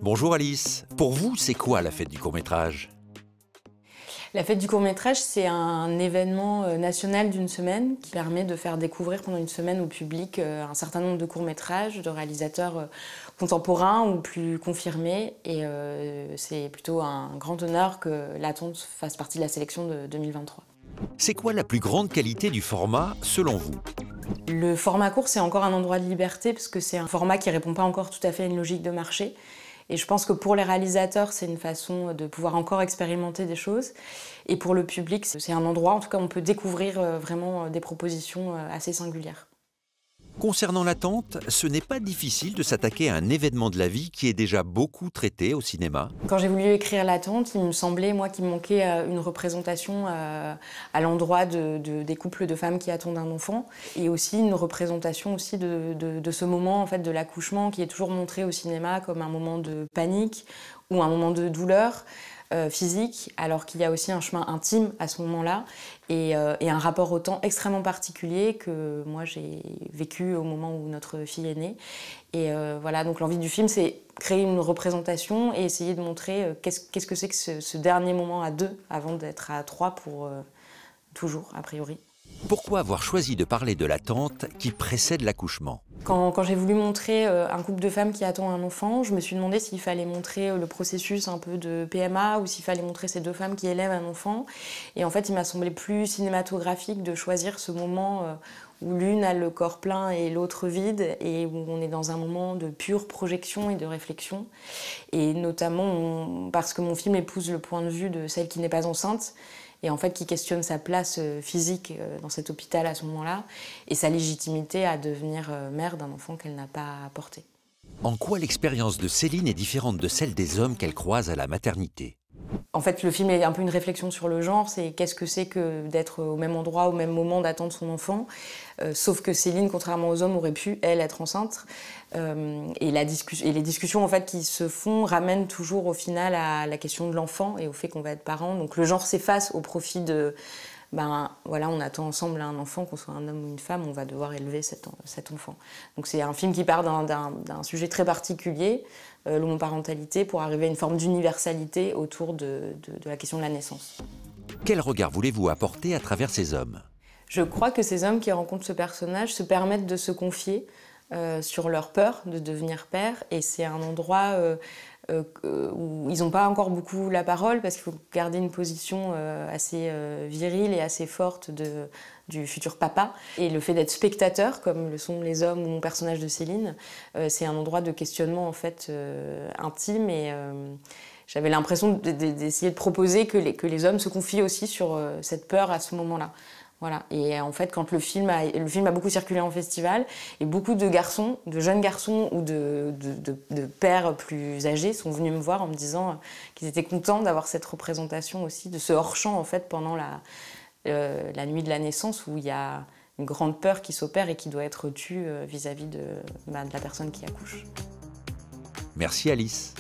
Bonjour Alice. Pour vous, c'est quoi la fête du court-métrage? La fête du court-métrage, c'est un événement national d'une semaine qui permet de faire découvrir pendant une semaine au public un certain nombre de courts-métrages de réalisateurs contemporains ou plus confirmés. Et c'est plutôt un grand honneur que l'Attente fasse partie de la sélection de 2023. C'est quoi la plus grande qualité du format selon vous? Le format court, c'est encore un endroit de liberté parce que c'est un format qui ne répond pas encore tout à fait à une logique de marché. Et je pense que pour les réalisateurs, c'est une façon de pouvoir encore expérimenter des choses. Et pour le public, c'est un endroit, en tout cas, où on peut découvrir vraiment des propositions assez singulières. Concernant l'attente, ce n'est pas difficile de s'attaquer à un événement de la vie qui est déjà beaucoup traité au cinéma. Quand j'ai voulu écrire L'Attente, il me semblait, moi, qu'il me manquait une représentation à l'endroit des couples de femmes qui attendent un enfant, et aussi une représentation aussi de ce moment en fait, de l'accouchement qui est toujours montré au cinéma comme un moment de panique ou un moment de douleur physique, alors qu'il y a aussi un chemin intime à ce moment-là et un rapport au temps extrêmement particulier que moi j'ai vécu au moment où notre fille est née. Et voilà, donc l'envie du film, c'est créer une représentation et essayer de montrer qu'est-ce que c'est que ce dernier moment à deux avant d'être à trois pour toujours, a priori. Pourquoi avoir choisi de parler de l'attente qui précède l'accouchement? Quand j'ai voulu montrer un couple de femmes qui attend un enfant, je me suis demandé s'il fallait montrer le processus un peu de PMA ou s'il fallait montrer ces deux femmes qui élèvent un enfant. Et en fait, il m'a semblé plus cinématographique de choisir ce moment où l'une a le corps plein et l'autre vide, et où on est dans un moment de pure projection et de réflexion. Et notamment parce que mon film épouse le point de vue de celle qui n'est pas enceinte, et en fait qui questionne sa place physique dans cet hôpital à ce moment-là, et sa légitimité à devenir mère d'un enfant qu'elle n'a pas porté. En quoi l'expérience de Céline est différente de celle des hommes qu'elle croise à la maternité? En fait, le film est un peu une réflexion sur le genre, c'est qu'est-ce que c'est que d'être au même endroit, au même moment, d'attendre son enfant. Sauf que Céline, contrairement aux hommes, aurait pu, elle, être enceinte. Et les discussions en fait, qui se font ramènent toujours au final à la question de l'enfant et au fait qu'on va être parent. Donc le genre s'efface au profit de... Ben voilà, on attend ensemble un enfant, qu'on soit un homme ou une femme, on va devoir élever cet enfant. Donc c'est un film qui part d'un sujet très particulier, l'homoparentalité, pour arriver à une forme d'universalité autour de la question de la naissance. Quel regard voulez-vous apporter à travers ces hommes? Je crois que ces hommes qui rencontrent ce personnage se permettent de se confier sur leur peur de devenir père, et c'est un endroit où ils n'ont pas encore beaucoup la parole parce qu'il faut garder une position assez virile et assez forte du futur papa. Et le fait d'être spectateur, comme le sont les hommes ou mon personnage de Céline, c'est un endroit de questionnement en fait intime, et j'avais l'impression d'essayer de proposer que les hommes se confient aussi sur cette peur à ce moment-là. Voilà. Et en fait, quand le film a beaucoup circulé en festival, et beaucoup de garçons, de jeunes garçons ou de pères plus âgés sont venus me voir en me disant qu'ils étaient contents d'avoir cette représentation aussi, de ce hors-champ en fait pendant la nuit de la naissance, où il y a une grande peur qui s'opère et qui doit être tue vis-à-vis de la personne qui accouche. Merci Alice.